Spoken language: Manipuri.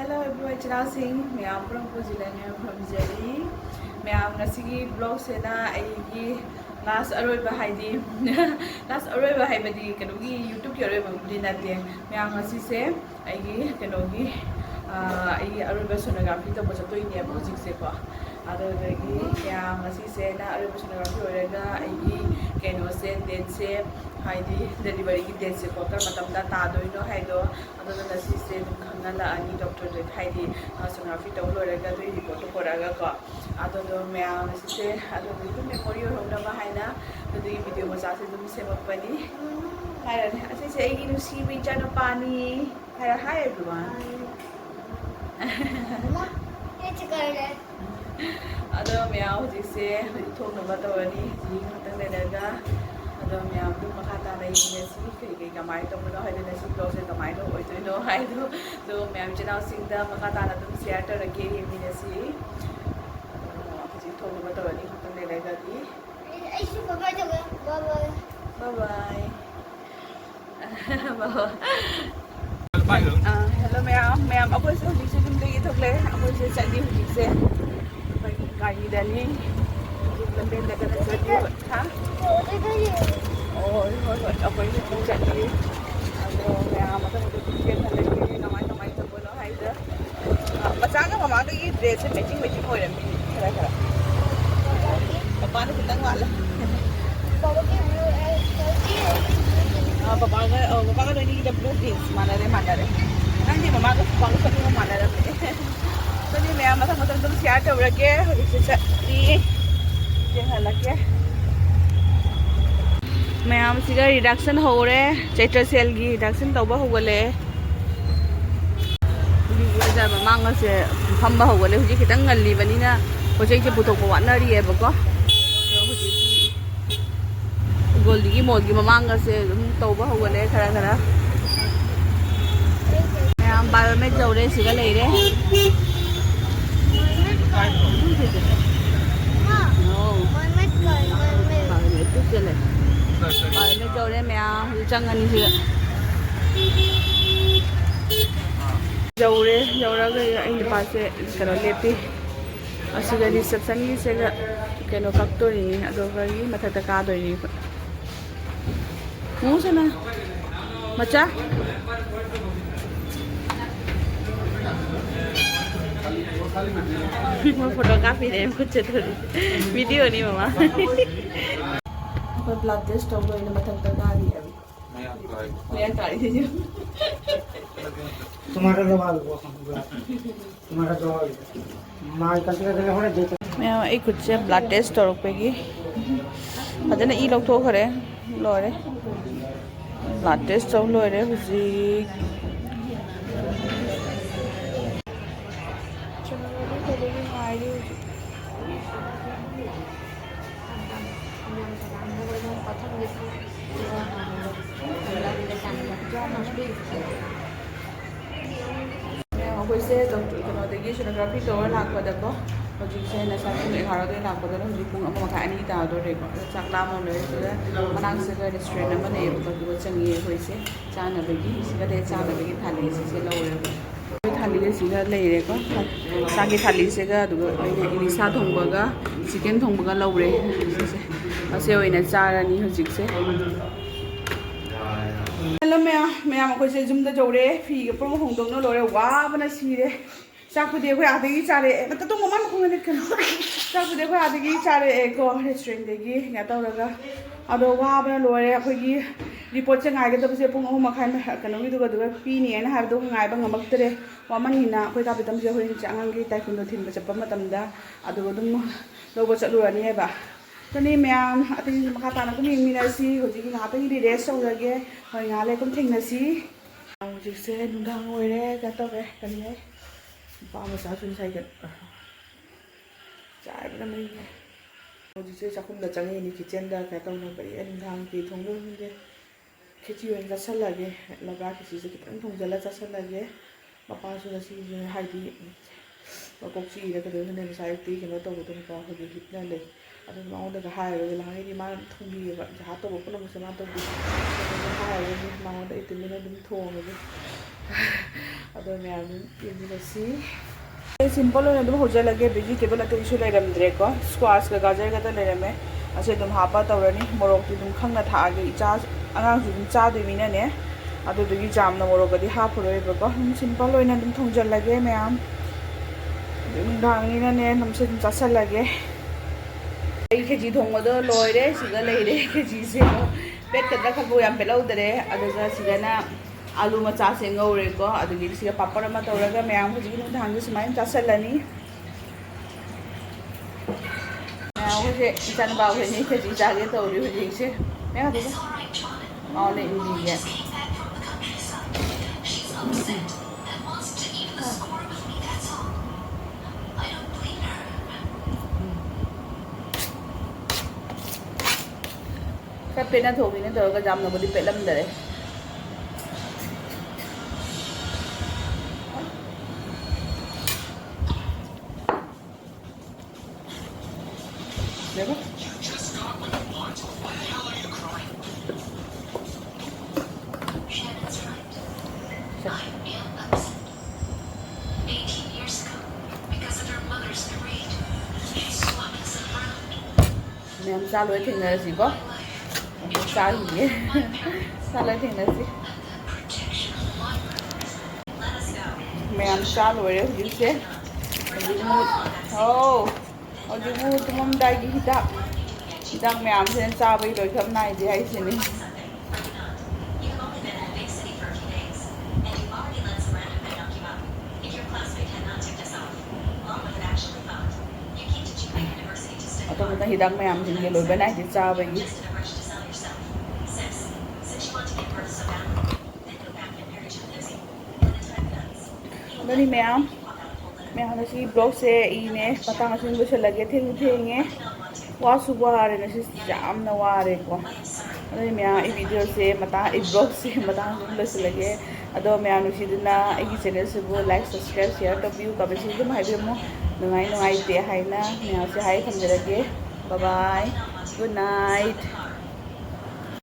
Hello everyone, channel मैम पुजिलेंगे फमजरी मैम ब्लॉग से लास्ट अरोब है लास्ट अरोब है कहोगी यूट्यूब की अरोबी नाते मैम से कहोगी अरोब सोनोग्राफी तब चतने हजिसेको अदगी मैम से अरोब सोनोग्राफी कहो से डेट से डिलीवरी की डेट से कम तादों है से खानी डॉक्टर सोनोग्राफी तब लोरगा रिपोर्ट पुरगको मैम से मेमोरी होना है वीडियो मचा से सेमपनी है नुसीब इचा नुपानी है मैम हजिसे थोनब तौरनी लेगा मैम मखा ताना कई कमाय तौबनो है ब्लॉग से कमाय होदो है मैम चैनल मखा ताना शेयर तौरगे येमीनसी हजी थोनब तौरनी लेगा बाय हेलो मैम मैम अब हजिसे थोले चली हजिसे गाड़ी दनी लंबे चली हाँ चली मैम कमाय तबनो है मचा ममा ड्रेस मैचिंग होरमी खरा खरा पापा खितंग वाला पापा ब्लू जीन्स मानरे नंदी ममा पापा मानरमे तो मैम मत शेयर तौरगे हजिसे चली हल्के मैम रिडक्शन होरे चैत्र सेल की रिडक्शन तब होगले ममांग से फम होगले हूँ खितंग गलीबनीना पोचे पुथोप वाटरीबको गोल्डी मॉल की ममांग से तब होगले खरा खरा मैम बायोमेट जौरे सिगा लेरे जौरे मैम चंगनी जौरे जौरग पास कहो लेपी रिसेप्शन की कहो कक्तरी मथक कादरी मुसना मचा फोटोग्राफी ने कुछ वीडियो नहीं ममा ब्लड टेस्ट तब मथक गाड़ी तुम्हारा मैं खुद से ब्लड टेस्ट तौरपी फजन ई लौथोखरे लोरे ब्लड टेस्ट तब लोरे हजिक से कहोगी सोनोग्राफी तौर लापदको हजिसे नशा पुंग 11 लापद हजी पुंग मखा 2 तादोरेको चाक लाम मनाक रेस्टोरेंट चंगे अखोसे चानबगी चानबगी थाली से लौरे थाली से लेरेको चाकी थाली से इलिसा थोंबगा चिकन थोंबगा लौरे से चारनी हजिसे हेलो मैम मैम अखोसे जुम जौरे फी पुरम होंदोंनो लोरे वाबना सिरे चाकुदी अखोय आदगी चारे मत तो ममा मखोंगने कनो चाकुदी अखोय आदगी चारे को रेस्टोरेंट देगी या तौरगा अदो वाबना लोरे अखोगी रिपोर्ट से गायगदबसे पुंग 3 मखाय कनोगी दुगा पीनी है हाबदो गायबा ngमक्तरे वामनिना अखोय ताबितम से होय चांगंगी ताइकुंदो थिनबा चप्पा मतमदा अदो दुम लोबो चलुरानी है बा तनी मैम अति मखा ताना कुम येमीनसी हजिक ngaतंगी रेस्ट तौरगे होय ngale कुम थेंगनसी हजिक से नुंदांग ओइरे गतोगे कनी पाम सा सुन साइगत चाइबना मई हजिक से चाकुम द चंगे नि किचन दा गतोनो बरी नुंदांग की थोंगो हुंगे खिची ओइन गसलगे लगा खिची से कितन थोंजला चसलगे मपासु नसी हाइदी कोक्ची रे कदो ने साइती केनो तोबो को हजिक हिटना ले अदो माउंड हायरो लांगी मा थोंबी जहा तोबो पुनम से मा तोबी हायरो माउंड इतमिना दुम थोंगे ꯑꯗꯣ ꯃꯌꯥꯝ ꯌꯦꯡꯃꯤꯟꯅꯁꯤ ꯁꯤꯝꯄꯜ ꯑꯣꯏꯅ ꯑꯗꯨꯝ ꯍꯧꯖꯜꯂꯒꯦ ꯚꯦꯖꯤꯇꯦꯕꯜ ꯑꯇꯩꯁꯨ ꯂꯩꯔꯝꯗ꯭ꯔꯦꯀꯣ ꯁ꯭ꯀ꯭ꯋꯥꯁꯀ ꯒꯥꯖꯔ ꯈꯛꯇ ꯂꯩꯔꯝꯃꯦ ꯑꯁꯤ ꯑꯗꯨꯝ ꯍꯥꯞꯄ ꯇꯧꯔꯅꯤ ꯃꯣꯔꯣꯛꯇꯤ ꯑꯗꯨꯝ ꯈꯪꯅ ꯊꯥꯛꯑꯒꯦ ꯑꯉꯥꯡꯁꯨ ꯑꯗꯨꯝ ꯆꯥꯗꯣꯏꯅꯤꯅꯅꯦ ꯑꯗꯨꯗꯨꯒꯤ ꯖꯥꯝꯅ ꯃꯣꯔꯣꯛꯀꯗꯤ ꯍꯥꯞꯄꯔꯣꯏꯕꯀꯣ ꯑꯗꯨꯝ ꯁꯤꯝꯄꯜ ꯑꯣꯏꯅ ꯑꯗꯨꯝ ꯊꯣꯡꯖꯜꯂꯒꯦ ꯃꯌꯥꯝ ꯅꯨꯡꯗꯥꯡꯅꯤꯅꯅꯦ ꯅꯝꯁꯨ ꯑꯗꯨꯝ ꯆꯥꯁꯜꯂꯒꯦ ꯑꯩ ꯈꯦꯆꯤ ꯊꯣꯡꯕꯗꯣ ꯂꯣꯏꯔꯦ ꯁꯤꯗ ꯂꯩꯔꯦ ꯈꯦꯆꯤꯁꯦ ꯄꯦꯠꯀꯗ꯭ꯔꯥ ꯈꯟꯕ ꯌꯥꯝ ꯄꯦꯠꯍꯧꯗ꯭ꯔꯦ ꯑꯗꯨꯒ ꯁꯤꯗꯅ आलू मचासे ngौरेको अदुगी सिगा पापड़ अमा तौरगा मयाम हजिक नुंधांग सुमाइन चासलनी होजे इचान बाव होनी खजी जागे तौरी हजिक से मैं हदिगा औले इंडिया सब पेना थोगी ने तौरगा जामना बदी पेलम दरे देखो मैम चालो थेंगनसी को चालिए चालो थेंगनसी मैम चालो रे हजिसे हजिमु तुममदागी हिदाक मैम से चाबई लोइखम नाइदे हाइसिनी अतोमता हिदाक मैम जिंगे लोइबा नाइदे चाबई बनी मैम मैं हनसी ब्लॉग से इने पतांग सिन लोसलगे थेंगे वासु वारे नसी जामना वारे को अदो मैं ई वीडियो से मता ई ब्लॉग से मतांग सिन लोसलगे अदो मैं अनुसीदना एगी चैनल से वो लाइक सब्सक्राइब शेयर तबियु कमेंट से दम हाइबेमो नुंगाई नुंगाई ते हाइना मैं से हाइ थमजरगे बाय बाय गुड नाइट